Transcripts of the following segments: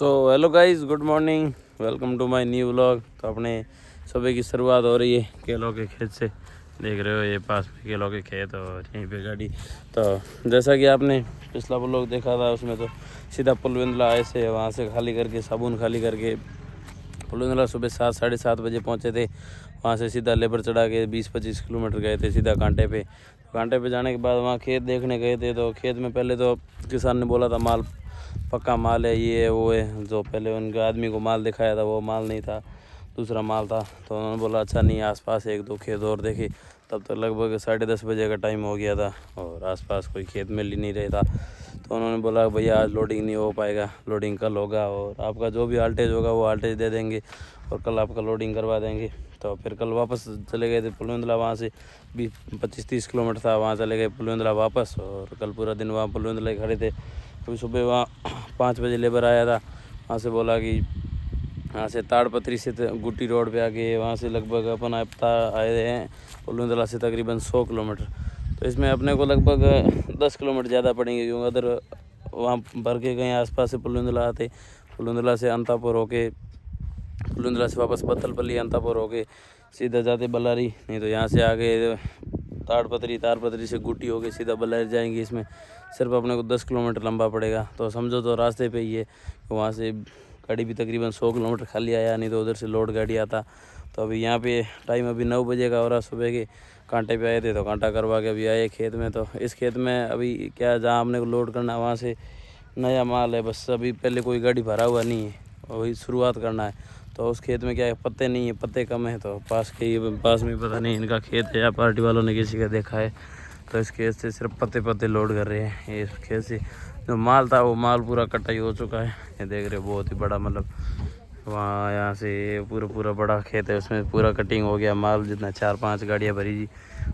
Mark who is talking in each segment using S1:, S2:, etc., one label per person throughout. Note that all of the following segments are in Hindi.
S1: तो hello guys, good morning, welcome to my new vlog. तो अपने सुबह की शुरुआत हो रही है केलों के खेत से। देख रहे हो ये पास में केलों के खेत और यहीं पे गाड़ी। तो जैसा कि आपने पिछला व्लॉग देखा था उसमें तो सीधा पुलविंदला आए से वहाँ से खाली करके साबुन खाली करके पुलविंदला सुबह 7-7:30 बजे पहुँचे थे। वहाँ से सीधा लेबर चढ़ा के 20-25 किलोमीटर गए थे सीधा कांटे पे। कांटे पे जाने के बाद वहाँ खेत देखने गए थे। तो खेत में पहले तो किसान ने बोला था माल पक्का माल है, ये है वो है। जो पहले उनके आदमी को माल दिखाया था वो माल नहीं था, दूसरा माल था। तो उन्होंने बोला अच्छा नहीं, आसपास एक दो खेत और देखे। तब तक लगभग 10:30 बजे का टाइम हो गया था और आसपास कोई खेत मिल ही नहीं रहा था। तो उन्होंने बोला भैया आज लोडिंग नहीं हो पाएगा, लोडिंग कल होगा और आपका जो भी आल्टेज होगा वो आल्टेज दे देंगे और कल आपका लोडिंग करवा देंगे। तो फिर कल वापस चले गए थे पुलविंदला। वहाँ से 25-30 किलोमीटर था, वहाँ चले गए पुलविंदला वापस और कल पूरा दिन वहाँ पुलविंदला ही खड़े थे। अभी सुबह वहाँ 5 बजे लेबर आया था। वहाँ से बोला कि यहाँ से ताड़पत्री से गुट्टी रोड पे आके वहाँ से लगभग अपन आए हैं पुलविंदला से तकरीबन 100 किलोमीटर। तो इसमें अपने को लगभग 10 किलोमीटर ज़्यादा पड़ेंगे, क्योंकि अदर वहाँ भर के गए आसपास से पुलविंदला आते, पुलविंदला से अंतापुर होके, पुलविंदला से वापस बत्तलपल्ली अंतापुर होके सीधा जाते बल्लारी। नहीं तो यहाँ से आगे ताड़पत्री से गुट्टी होके सीधा बल्लारी जाएंगे। इसमें सिर्फ अपने को 10 किलोमीटर लंबा पड़ेगा। तो समझो तो रास्ते पे ही है। वहाँ से गाड़ी भी तकरीबन 100 किलोमीटर खाली आया, नहीं तो उधर से लोड गाड़ी आता। तो अभी यहाँ पे टाइम अभी 9 बजे का हो रहा। सुबह के कांटे पे आए थे तो कांटा करवा के अभी आए खेत में। तो इस खेत में अभी क्या जहाँ हमने को लोड करना है वहाँ से नया माल है, बस अभी पहले कोई गाड़ी भरा हुआ नहीं है, वही शुरुआत करना है। तो उस खेत में क्या है, पत्ते नहीं है, पत्ते कम है। तो पास में पता नहीं इनका खेत है या पार्टी वालों ने किसी का देखा है। तो इस खेत से सिर्फ पत्ते लोड कर रहे हैं। ये इस खेत से जो माल था वो माल पूरा कटाई हो चुका है। ये देख रहे हो बहुत ही बड़ा, मतलब वहाँ यहाँ से पूरा बड़ा खेत है, उसमें पूरा कटिंग हो गया। माल जितना 4-5 गाड़ियाँ भरी जी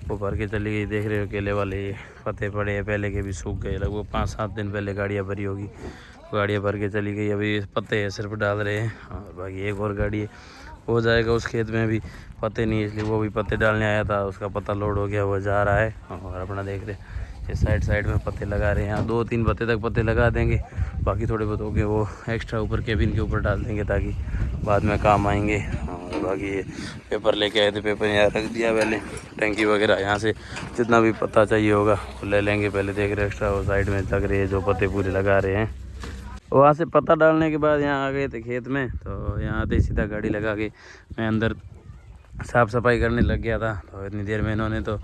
S1: वो भर के चली गई। देख रहे हो केले वाले ये पत्ते पड़े हैं, पहले के भी सूख गए, लगभग 5-7 दिन पहले गाड़ियाँ भरी होगी, गाड़ियाँ भर के चली गई। अभी पत्ते है सिर्फ डाल रहे हैं और बाकी एक और गाड़ी है हो जाएगा। उस खेत में भी पत्ते नहीं, इसलिए वो भी पत्ते डालने आया था, उसका पत्ता लोड हो गया, वो जा रहा है। और अपना देख रहे ये साइड में पत्ते लगा रहे हैं। यहाँ 2-3 पत्ते तक पत्ते लगा देंगे, बाकी थोड़े बहुत हो गए वो एक्स्ट्रा ऊपर केबिन के ऊपर डाल देंगे ताकि बाद में काम आएंगे। और बाकी ये पेपर लेके आए थे, पेपर यहाँ रख दिया पहले, टंकी वगैरह यहाँ से जितना भी पत्ता चाहिए होगा वो ले लेंगे। पहले देख रहे एक्स्ट्रा वो साइड में लग रही है जो पत्ते पूरे लगा रहे हैं। वहाँ से पत्ता डालने के बाद यहाँ आ गए थे खेत में। तो यहाँ आते सीधा गाड़ी लगा के मैं अंदर साफ़ सफाई करने लग गया था। तो इतनी देर में इन्होंने तो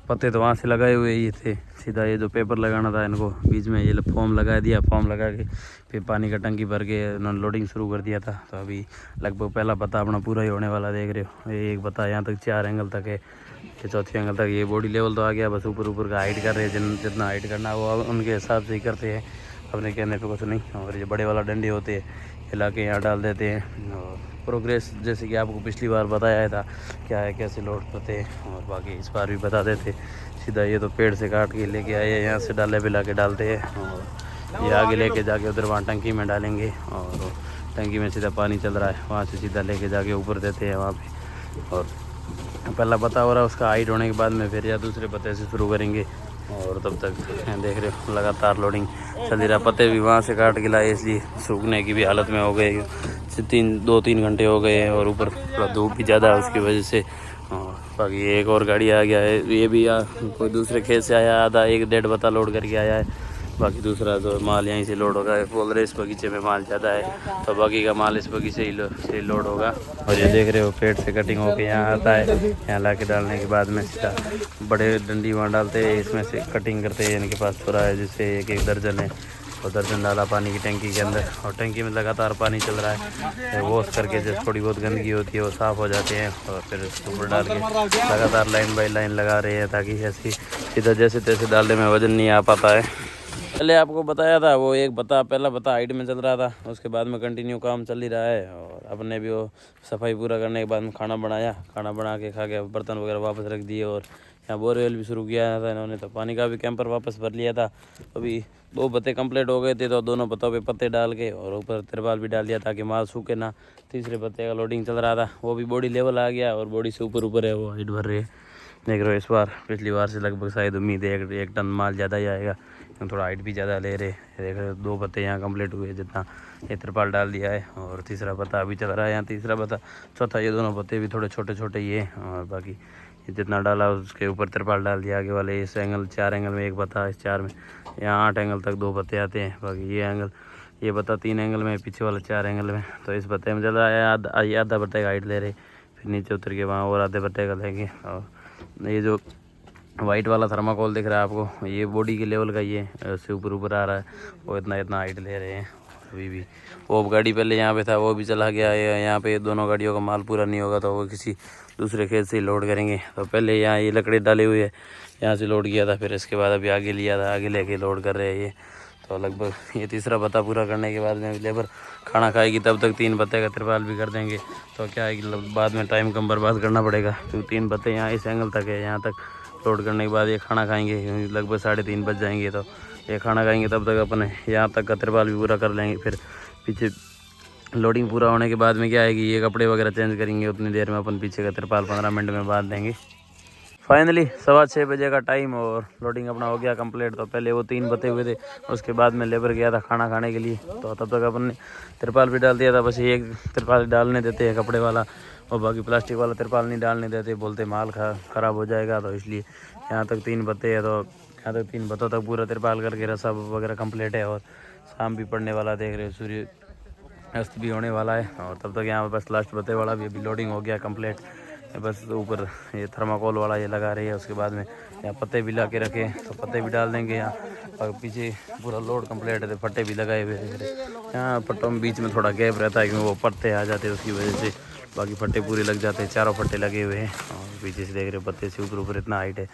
S1: पत्ते तो वहाँ से लगाए हुए ही थे, सीधा ये जो पेपर लगाना था इनको बीच में ये फॉर्म लगा दिया। फॉर्म लगा के फिर पानी का टंकी भर के इन्होंने लोडिंग शुरू कर दिया था। तो अभी लगभग पहला पत्ता अपना पूरा ही होने वाला, देख रहे हो। ये एक पत्ता यहाँ तक 4 एंगल तक है, ये चौथी एंगल तक। ये बॉडी लेवल तो आ गया, बस ऊपर का हाइट कर रहे हैं, जितना हाइट करना है वो उनके हिसाब से ही करते हैं, अपने कहने पे कुछ नहीं। और ये बड़े वाला डंडे होते हैं हिला के यहाँ डाल देते हैं। और प्रोग्रेस जैसे कि आपको पिछली बार बताया था क्या है, कैसे लोड करते हैं, और बाकी इस बार भी बता देते। सीधा ये तो पेड़ से काट के लेके आए हैं, यहाँ से डाले बिला के डालते हैं और ये आगे लेके जाके उधर वहाँ टंकी में डालेंगे। और टंकी में सीधा पानी चल रहा है, वहाँ से सीधा लेके जाके ऊपर देते हैं वहाँ पे। और पहला पत्ता हो रहा है, उसका हाइट होने के बाद में फिर या दूसरे पत्ते से शुरू करेंगे। और तब तक देख रहे हो लगातार लोडिंग चल रहा। पत्ते भी वहाँ से काट के लाए, इसलिए सूखने की भी हालत में हो गए। 2-3 घंटे हो गए और ऊपर थोड़ा धूप भी ज़्यादा है उसकी वजह से। और बाकी एक और गाड़ी आ गया है, ये भी कोई दूसरे खेत से आया, आधा 1-1.5 बता लोड करके आया है। बाकी दूसरा जो माल यहीं से लोड होगा, बोल रहे इस बगीचे में माल ज़्यादा है तो बाकी का माल इस बगीचे से लोड होगा। और ये देख रहे हो पेड़ से कटिंग होकर यहाँ आता है, यहाँ ला के डालने के बाद में सीधा बड़े डंडी वहाँ डालते हैं, इसमें से कटिंग करते हैं। इनके पास थोड़ा है जिससे 1-1 दर्जन है, और दर्जन डाला पानी की टंकी के अंदर। और टंकी में लगातार पानी चल रहा है, वॉश करके जैसे थोड़ी बहुत गंदगी होती है वो साफ़ हो जाते हैं। और फिर उसके ऊपर डाल के लगातार लाइन बाई लाइन लगा रहे हैं ताकि ऐसी सीधा जैसे तैसे डालने में वजन नहीं आ पाता है। पहले आपको बताया था वो एक पहला बता हाइट में चल रहा था, उसके बाद में कंटिन्यू काम चल ही रहा है। और अपने भी वो सफाई पूरा करने के बाद में खाना बनाया, खाना बना के खा के बर्तन वगैरह वापस रख दिए। और यहाँ बोरवेल भी शुरू किया था इन्होंने, तो पानी का भी कैंपर वापस भर लिया था। अभी 2 पत्ते कंप्लीट हो गए थे, तो दोनों पत्तों पे पत्ते डाल के और ऊपर तिरपाल भी डाल दिया ताकि माल सूखे ना। तीसरे पत्ते का लोडिंग चल रहा था, वो भी बॉडी लेवल आ गया और बॉडी से ऊपर है वो हाइट भर रही है। देख रहे हो इस बार पिछली बार से लगभग शायद उम्मीद है 1 टन माल ज़्यादा ही आएगा। थोड़ा हाइट भी ज़्यादा ले रहे। देख रहे हो 2 पत्ते यहाँ कंप्लीट हुए जितना ये तिरपाल डाल दिया है, और तीसरा पत्ता अभी चल रहा है यहाँ, तीसरा पत्ता चौथा, ये दोनों पत्ते भी थोड़े छोटे छोटे ही है। और बाकी ये जितना डाला उसके ऊपर तिरपाल डाल दिया। आगे वाले इस एंगल 4 एंगल में 1 पत्ता, इस 4 में यहाँ 8 एंगल तक 2 पत्ते आते हैं। बाकी ये एंगल ये पत्ता 3 एंगल में, पीछे वाला 4 एंगल में। तो इस पत्ते में चल रहा है आधा पत्ते का हाइट ले रहे, फिर नीचे उतर के वहाँ और आधे पत्ते का लेंगे। और ये जो वाइट वाला थर्माकोल दिख रहा है आपको, ये बॉडी के लेवल का, ये उससे ऊपर आ रहा है, वो इतना हाइट ले रहे हैं अभी भी। वो गाड़ी पहले यहाँ पे था, वो भी चला गया है। यहाँ पे दोनों गाड़ियों का माल पूरा नहीं होगा तो वो किसी दूसरे खेत से ही लोड करेंगे। तो पहले यहाँ ये लकड़ी डाली हुई है, यहाँ से लोड किया था, फिर इसके बाद अभी आगे लिया था, आगे लेके लोड कर रहे हैं ये। तो लगभग ये तीसरा पत्ता पूरा करने के बाद में लेबर खाना खाएगी, तब तक 3 पत्ते का तिरपाल भी कर देंगे। तो क्या है कि बाद में टाइम कम बर्बाद करना पड़ेगा, क्योंकि 3 पत्ते यहाँ इस एंगल तक है, यहाँ तक लोड करने के बाद ये खाना खाएंगे, लगभग 3:30 बज जाएंगे। तो ये खाना खाएंगे तब तक अपन यहाँ तक का तिरपाल भी पूरा कर लेंगे। फिर पीछे लोडिंग पूरा होने के बाद में क्या है कि ये कपड़े वगैरह चेंज करेंगे, उतनी देर में अपन पीछे का तिरपाल 15 मिनट में बांध देंगे। फाइनली 6:15 बजे का टाइम और लोडिंग अपना हो गया कंप्लीट। तो पहले वो 3 पत्ते हुए थे, उसके बाद में लेबर गया था खाना खाने के लिए, तो तब तक अपन ने तिरपाल भी डाल दिया था। बस ये एक तिरपाल डालने देते हैं कपड़े वाला, और बाकी प्लास्टिक वाला तिरपाल नहीं डालने देते, बोलते माल ख़राब हो जाएगा। तो इसलिए यहाँ तक 3 पत्ते है, तो यहाँ तक 3 पत्तों तक पूरा तिरपाल करके रस्सा वगैरह कंप्लीट है। और शाम भी पड़ने वाला, देख रहे हो सूर्य अस्त भी होने वाला है। और तब तक यहाँ पर बस लास्ट पत्ते वाला भी अभी लोडिंग हो गया कंप्लीट। बस ऊपर ये थर्माकोल वाला ये लगा रही है, उसके बाद में यहाँ पत्ते भी ला के रखे, तो पत्ते भी डाल देंगे यहाँ। और पीछे पूरा लोड कंप्लीट है, तो पट्टे भी लगाए हुए हैं। यहाँ पट्टों में बीच में थोड़ा गैप रहता है, क्योंकि वो पत्ते आ जाते हैं उसकी वजह से, बाकी पट्टे पूरे लग जाते हैं, चारों पट्टे लगे हुए हैं। और पीछे से देख रहे हो पत्ते से ऊपर इतना हाइट है,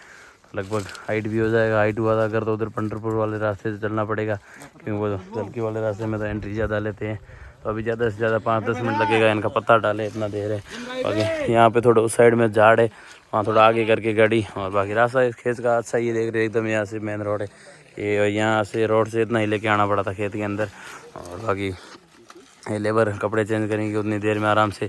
S1: लगभग हाइट भी हो जाएगा। हाइट हुआ था अगर तो उधर पंढरपुर वाले रास्ते से चलना पड़ेगा, क्योंकि वो जलकी वाले रास्ते में तो एंट्री ज़्यादा लेते हैं। तो अभी ज़्यादा से ज़्यादा 5-10 मिनट लगेगा इनका पत्ता डाले, इतना देर है। बाकी यहाँ पे थोड़ा उस साइड में झाड़ है, वहाँ थोड़ा आगे करके गाड़ी। और बाकी रास्ता इस खेत का अच्छा ही देख रहे एकदम, यहाँ से मेन रोड है ये, यहाँ से रोड से इतना ही लेके आना पड़ा था खेत के अंदर। और बाकी ये लेबर कपड़े चेंज करेंगे उतनी देर में आराम से।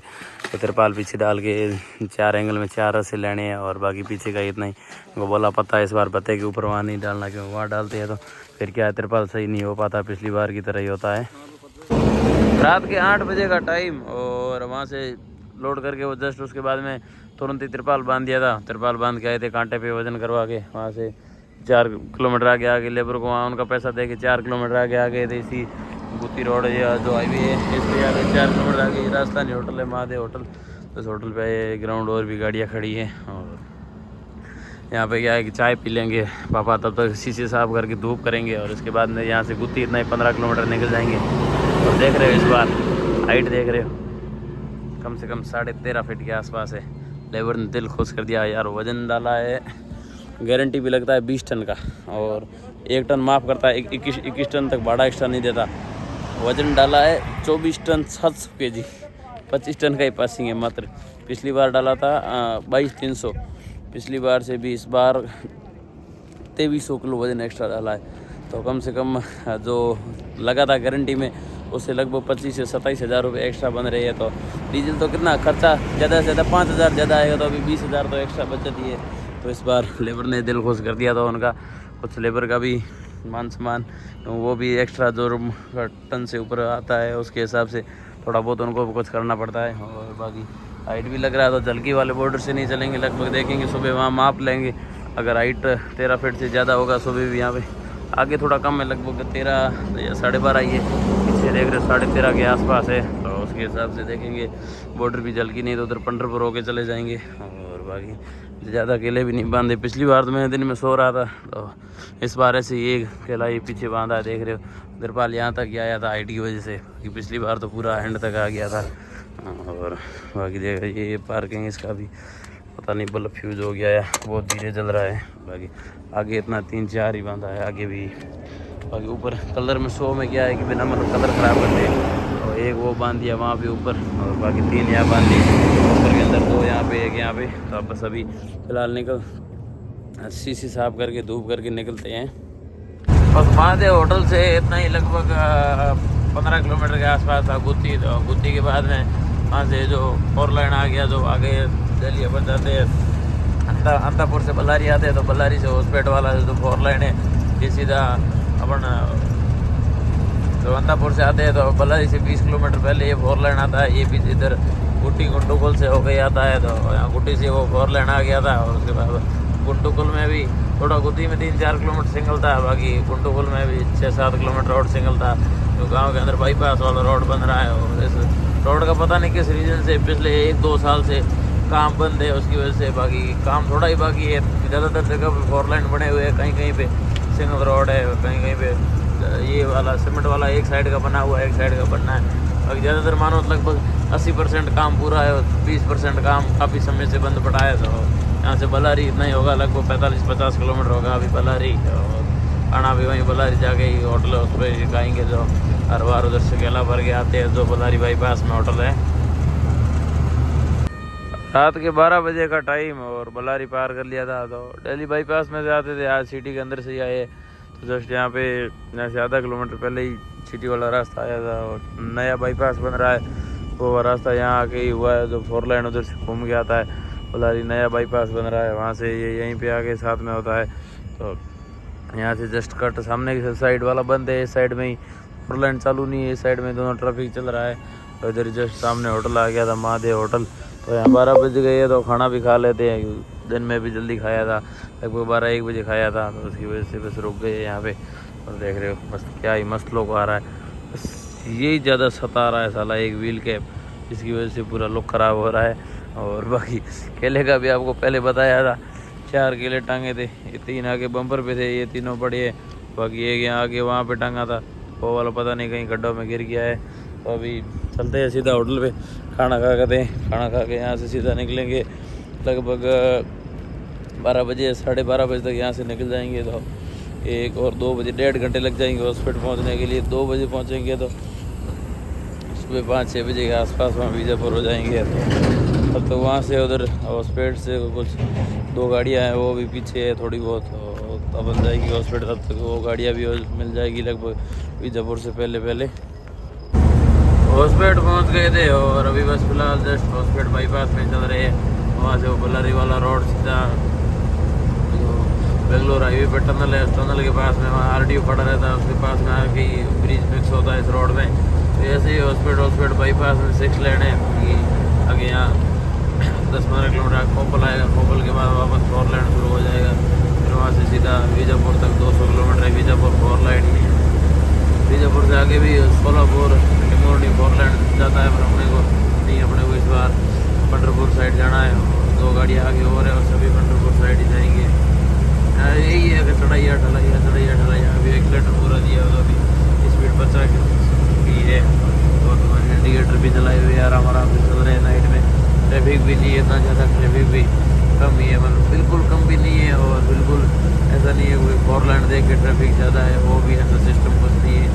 S1: तो तिरपाल पीछे डाल के 4 एंगल में 4 रस्से लेने हैं, और बाकी पीछे का इतना ही। वो बोला पत्ता इस बार पत्ते के ऊपर वहाँ नहीं डालना, क्योंकि वहाँ डालते हैं तो फिर क्या है तिरपाल सही नहीं हो पाता, पिछली बार की तरह ही होता है। रात के 8 बजे का टाइम, और वहाँ से लोड करके वो जस्ट उसके बाद में तुरंत ही तिरपाल बांध दिया था। तिरपाल बांध के आए थे कांटे पे वजन करवा के, वहाँ से 4 किलोमीटर आगे लेबर को वहाँ उनका पैसा दे के 4 किलोमीटर आगे थे। इसी गुत्ती रोड या जो हाईवे है इसलिए आगे 4 किलोमीटर आगे राजस्थानी होटल है, महादेव होटल। तो इस होटल पे ग्राउंड और भी गाड़ियाँ खड़ी हैं। और यहाँ पे क्या है कि चाय पी लेंगे पापा, तब तक शीशे साफ करके धूप करेंगे, और इसके बाद में यहाँ से गुत्ती इतना ही 15 किलोमीटर निकल जाएंगे। और देख रहे हो इस बार हाइट देख रहे हो, कम से कम 13.5 फीट के आसपास है। लेबर ने दिल खुश कर दिया यार। वज़न डाला है, गारंटी भी लगता है 20 टन का, और 1 टन माफ़ करता है, 21 टन तक भाड़ा एक्स्ट्रा नहीं देता। वज़न डाला है 24 टन 700 kg, 25 टन का ही पासिंग है मात्र। पिछली बार डाला था 22,300, पिछली बार से भी इस बार 2300 किलो वज़न एक्स्ट्रा डाला है। तो कम से कम जो लगा था गारंटी में उससे लगभग 25 से 27 हज़ार रुपये एक्स्ट्रा बन रही है। तो डीजल तो कितना खर्चा ज़्यादा से ज़्यादा 5,000 ज़्यादा आएगा, तो अभी 20,000 तो एक्स्ट्रा बचत ही है। तो इस बार लेबर ने दिल खुश कर दिया। तो उनका कुछ लेबर का भी मान सम्मान, वो भी एक्स्ट्रा जो टन से ऊपर आता है उसके हिसाब से थोड़ा बहुत उनको भी कुछ करना पड़ता है। और बाकी हाइट भी लग रहा है, तो जलकी वाले बॉर्डर से नहीं चलेंगे, लगभग देखेंगे सुबह वहाँ माप लेंगे। अगर हाइट 13 फीट से ज़्यादा होगा सुबह भी यहाँ पे, आगे थोड़ा कम है, लगभग 13 या 12.5 ही है, पीछे देख रहे 13.5 के आसपास है। तो उसके हिसाब से देखेंगे, बॉर्डर भी जलकी नहीं तो उधर पंढरपुर होके चले जाएंगे। और बाकी ज़्यादा केले भी नहीं बांधे, पिछली बार तो मैं दिन में सो रहा था, तो इस बार ऐसे ये केला ही पीछे बांधा है, देख रहे हो। तिरपाल यहाँ तक आया था हाइट की वजह से, कि पिछली बार तो पूरा एंड तक आ गया था। और बाकी देख रहे ये पार्किंग इसका भी पता नहीं बल्ब फ्यूज हो गया है, बहुत धीरे जल रहा है। बाकी आगे इतना 3-4 ही बांधा है, आगे भी। बाकी ऊपर कलर में शो में क्या है कि बिना मतलब कलर ख़राब कर दे, और एक वो बांध दिया वहाँ पे ऊपर, और बाकी 3 यहाँ बांध दिए ऊपर के अंदर, 2 यहाँ पे 1 यहाँ पे। तो अब बस अभी फ़िलहाल निकल शीशी साफ करके धूप करके निकलते हैं। बस महादेव होटल से इतना ही, लगभग 15 किलोमीटर के आसपास था गुत्ती। तो गुत्ती के बाद में वहाँ से जो 4 लाइन आ गया, जो आगे दिल्ली बन जाते हैं अंतापुर से बल्लारी आते हैं, तो बल्लारी से होसपेट वाला जो 4 लाइन है ये सीधा अपन जवंतापुर से आते हैं तो बल्लारी से 20 किलोमीटर पहले ये 4 लाइन आता है। ये भी इधर गुट्टी गुंटुकुल से होकर आता है, तो यहाँ गुट्टी से वो 4 लाइन आ गया था। और उसके बाद गुंटुकुल में भी थोड़ा गुत्ती में 3-4 किलोमीटर सिंगल था, बाकी गुंटुकुल में भी 6-7 किलोमीटर रोड सिंगल था। तो गांव के अंदर बाईपास वाला रोड बन रहा है, और इस रोड का पता नहीं किस रीजन से पिछले 1-2 साल से काम बंद है, उसकी वजह से बाकी काम थोड़ा ही बाकी है। ज़्यादातर जगह पे 4 लाइन बने हुए हैं, कहीं कहीं पे सिंगल रोड है, कहीं कहीं पे ये वाला सीमेंट वाला एक साइड का बना हुआ है, एक साइड का बनना है। बाकी ज़्यादातर मानो लगभग 80% काम पूरा है, 20% काम काफ़ी समय से बंद पड़ा है। तो यहाँ से बल्लारी इतना ही होगा, लगभग 45-50 किलोमीटर होगा अभी बल्लारी। और खाना भी वहीं बल्लारी जाके ही होटल है, उस पर खाएँगे। जो हर बार उधर से केला भर के आते हैं, जो बल्लारी बाईपास में होटल है। रात के 12 बजे का टाइम और बल्लारी पार कर लिया था। तो दिल्ली बाईपास में से आते थे, आज सिटी के अंदर से ही आए। तो जस्ट यहाँ पे यहाँ से आधा किलोमीटर पहले ही सिटी वाला रास्ता आया था, और नया बाईपास बन रहा है, वो रास्ता यहाँ आके ही हुआ है। जो 4 लाइन उधर से घूम के आता है, बल्लारी नया बाईपास बन रहा है, वहाँ से ये यहीं पे आके साथ में होता है। तो यहाँ से जस्ट कट सामने की साइड वाला बंद है, इस साइड में ही 4 लाइन चालू नहीं है, इस साइड में दोनों ट्रैफिक चल रहा है। और इधर जस्ट सामने होटल आ गया था, महादेव होटल। तो यहाँ 12 बज गए तो खाना भी खा लेते हैं, दिन में भी जल्दी खाया था, लगभग 12-1 बजे खाया था। तो उसकी वजह से बस रुक गए यहाँ पे। और देख रहे हो मस्त, क्या ही मस्त लोग आ रहा है, बस यही ज़्यादा सता रहा है साला एक व्हील कैप, इसकी वजह से पूरा लुक ख़राब हो रहा है। और बाकी केले का भी आपको पहले बताया था, 4 केले टांगे थे, ये 3 आगे बम्पर पे थे, ये तीनों पड़े हैं। बाकी एक यहाँ आगे वहाँ पे टांगा था, वो वाला पता नहीं कहीं गड्ढों में गिर गया है। तो अभी चलते हैं सीधा होटल पे, खाना खा के खाना खा के यहाँ से सीधा निकलेंगे। लगभग 12 बजे 12:30 बजे तक यहाँ से निकल जाएंगे। तो 1 और 2 बजे 1.5 घंटे लग जाएंगे हॉस्पिटल पहुँचने के लिए। 2 बजे पहुँचेंगे तो सुबह 5-6 बजे के आसपास वहाँ बीजापुर हो जाएंगे। तो वहाँ से उधर हॉस्पिटल से कुछ 2 गाड़ियाँ हैं, वो भी पीछे है थोड़ी बहुत, तो बन जाएगी हॉस्पिटल। तब तक वो गाड़ियाँ भी मिल जाएगी लगभग बीजापुर से पहले। हॉस्पिटल पहुंच गए थे, और अभी बस फिलहाल जस्ट हॉस्पिटल बाईपास में चल रहे हैं। वहाँ से वो बल्लारी वाला रोड सीधा बेंगलोर हाईवे पर टनल है, उस टनल के पास में वहाँ RTO पड़ा रहता है, उसके पास में आके ब्रिज मिक्स होता है इस रोड में। तो ऐसे ही हॉस्पिटल बाईपास में 6 लेन है। आगे यहाँ 10-15 किलोमीटर कोपल आएगा, कोपल के बाद वापस 4 लाइन शुरू हो जाएगा। फिर वहाँ से सीधा बीजापुर तक 200 किलोमीटर है, बीजापुर 4 लाइन ही है। बीजापुर से आगे भी सोलापुर लिमोनी 4 लाइन जाता है, पर अपने को इस बार पंडरपुर साइड जाना है। 2 गाड़ियाँ आगे और है, और सभी पंडरपुर साइड ही जाएंगे। यही है कि चढ़ाइया ढलाइया। अभी एक्सीलेटर पूरा दिया होगा, अभी स्पीड 50 की है। और तुम्हारे इंडिकेटर भी चलाए हुए आराम से चल रहे हैं नाइट में। ट्रैफिक भी नहीं है इतना ज़्यादा, ट्रैफिक भी कम ही है, मतलब बिल्कुल कम भी नहीं है, और बिल्कुल ऐसा नहीं है कोई 4 लाइन देख के ट्रैफिक ज़्यादा है, वो भी ऐसा सिस्टम कुछ नहीं है।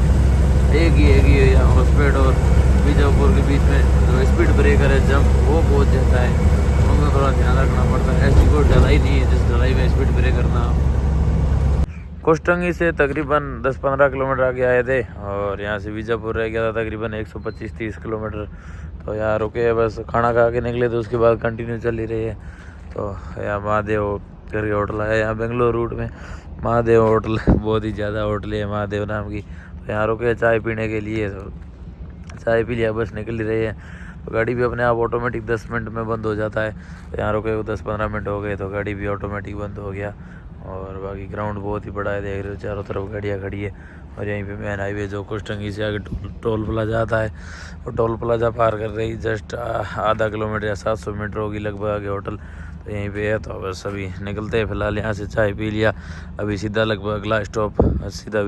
S1: एक ही है यहाँ हॉस्पिटल और बीजापुर के बीच में जो स्पीड ब्रेकर है जंप, वो बहुत ज़्यादा है, उनका थोड़ा ध्यान रखना पड़ता है। ऐसी कोई ढलाई नहीं है जिस ढलाई में स्पीड ब्रेकर ना हो। कुष्टंगी से तकरीबन 10-15 किलोमीटर आगे आए थे, और यहाँ से बीजापुर रह गया था तकरीबन 125-30 किलोमीटर। तो यहाँ रुके, बस खाना खा के निकले, तो उसके बाद कंटिन्यू चल ही रही है। तो यहाँ महादेव करके होटल है, यहाँ बेंगलोर रूट में महादेव होटल, बहुत ही ज़्यादा होटल है महादेव नाम की। तो यहाँ रुके चाय पीने के लिए, तो चाय पी लिया, बस निकल ही रही है। तो गाड़ी भी अपने आप ऑटोमेटिक 10 मिनट में बंद हो जाता है। तो यहाँ रुके 10-15 मिनट हो गए, तो गाड़ी भी ऑटोमेटिक बंद हो गया। और बाकी ग्राउंड बहुत ही बड़ा है, देख रहे हो चारों तरफ गाड़ियाँ खड़ी है। और यहीं पे मेन हाईवे जो कुष्टंगी से आगे टोल प्लाजा आता है, वो टोल प्लाजा पार कर रही जस्ट आधा किलोमीटर या 700 मीटर होगी लगभग आगे होटल। तो यहीं पे है, तो बस अभी निकलते हैं। फिलहाल यहाँ से चाय पी लिया, अभी सीधा लगभग अगला स्टॉप सीधा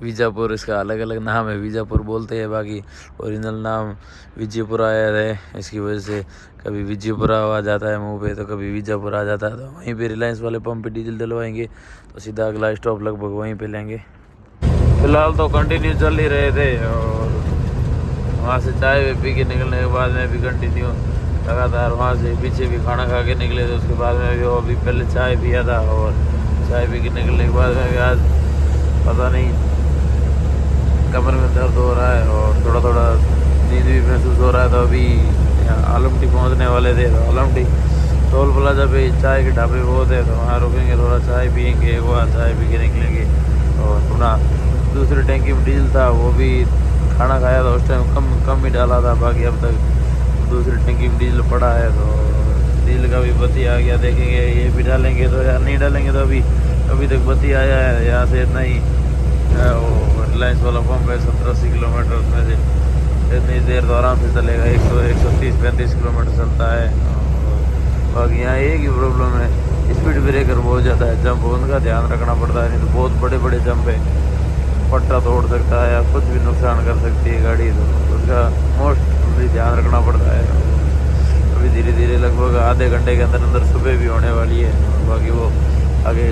S1: विजयपुर, इसका अलग अलग नाम है, विजयपुर बोलते हैं, बाकी ओरिजिनल नाम विजयपुर आया है। इसकी वजह से कभी विजयपुरा आ जाता है मुंह पे, तो कभी विजयपुर आ जाता है। तो वहीं पे रिलायंस वाले पंप पे डीजल डलवाएंगे, तो सीधा अगला स्टॉप लगभग वहीं पे लेंगे। फिलहाल तो कंटिन्यू चल ही रहे थे, और वहाँ से चाय पी के निकलने के बाद में भी कंटिन्यू लगातार वहाँ से पीछे भी खाना खा के निकले थे। उसके बाद में भी वो अभी पहले चाय पिया था, और चाय पी के निकलने के बाद में भी आज पता नहीं कमर में दर्द हो रहा है, और थोड़ा थोड़ा नींद भी महसूस हो रहा है। तो अभी यहाँ आलमटी पहुँचने वाले थे, तो आलमटी टोल प्लाजा पे चाय के ढाबे बहुत है, तो वहाँ रुकेंगे, थोड़ा चाय पियेंगे, वहाँ चाय पी के निकलेंगे। और अपना दूसरी टैंकी में डीजल था, वो भी खाना खाया था उस टाइम कम ही डाला था, बाकी अब तक दूसरी टैंकी में डीजल पड़ा है। तो डीजल का भी बत्ती आ गया, देखेंगे ये भी डालेंगे तो यार, नहीं डालेंगे तो अभी तक बत्ती आया है। यहाँ से इतना ही वो रिलायंस वाला पंप है 70-80 किलोमीटर, उसमें से इतनी देर तो आराम से चलेगा, 130-135 किलोमीटर चलता है। बाकी यहाँ एक ही प्रॉब्लम है, स्पीड ब्रेकर बहुत ज़्यादा है, जंप उनका ध्यान रखना पड़ता है, नहीं तो बहुत बड़े बड़े जंप है, पट्टा तोड़ सकता है या कुछ भी नुकसान कर सकती है गाड़ी, तो उसका मोस्टली ध्यान रखना पड़ता है। अभी धीरे धीरे लगभग आधे घंटे के अंदर अंदर सुबह भी होने वाली है। बाकी वो आगे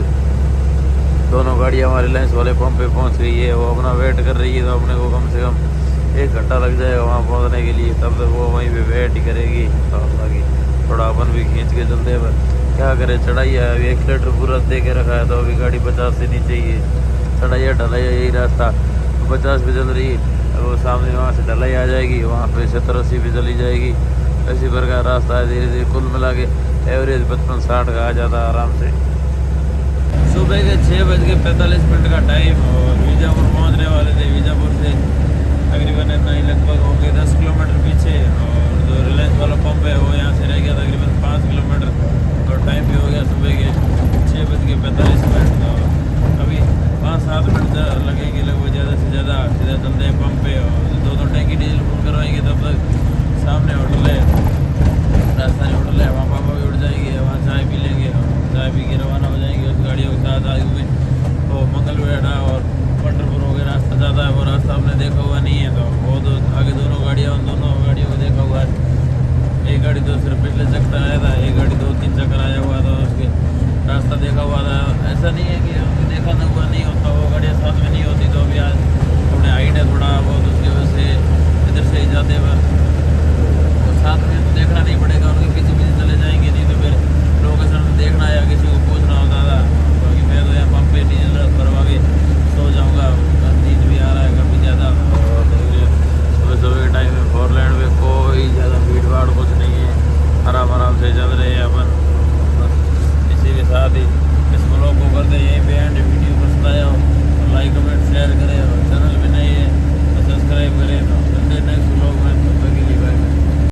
S1: दोनों गाड़ियाँ हमारे रिलायंस वाले पंप पे पहुंच गई है, वो अपना वेट कर रही है, तो अपने को कम से कम 1 घंटा लग जाएगा वहाँ पहुँचने के लिए, तब तक वो वहीं पे वेट ही करेगी। तो बाकी थोड़ा अपन भी खींच के चलते हैं, पर क्या करें, चढ़ाई है, अभी एक्सीलेटर पूरा दे के रखा है, तो अभी गाड़ी 50 से नीचे ही है, चढ़ाई ढलाई यही रास्ता, 50 पे चल रही है, वो सामने वहाँ से ढलाई आ जाएगी, वहाँ पे 70-80 पे चली जाएगी। इसी प्रकार रास्ता है, धीरे धीरे कुल मिला के एवरेज 55-60 का आ जाता है आराम से। सुबह के 6:45 का टाइम, और बीजापुर पहुंचने वाले थे। बीजापुर से तकरीबन इतना ही लगभग हो गए 10 किलोमीटर पीछे, और जो रिलायंस वाला पंप है वो यहाँ से रह गया तकरीबन 5 किलोमीटर, और टाइम भी हो गया सुबह के 6:45। तो अभी 5-7 मिनट लगेंगे लगभग, ज़्यादा से ज़्यादा सीधा चलते हैं पंप पे, और 2 टैंकी डीजल फुल करवाएंगे, तब तक सामने होटल है, राजस्थानी होटल है, वहाँ पापा भी उठ जाएंगे, वहाँ चाय पी लेंगे, और चाय पी के रवाना हो जाएंगे उस गाड़ियों के साथ। आगे में वो मंगलवेढ़ा और पंडरपुर वगैरह रास्ता जाता है, वो रास्ता हमने देखा हुआ नहीं है, तो वो तो आगे दोनों गाड़ियाँ, उन दोनों गाड़ियों को देखा हुआ है। एक गाड़ी तो सिर्फ पिछले चक्कर आया था, एक गाड़ी 2-3 चक्कर आया हुआ था, उसके रास्ता देखा हुआ था। ऐसा नहीं है कि देखा हुआ नहीं होता, वो गाड़ियाँ साथ में नहीं होती, तो अभी आज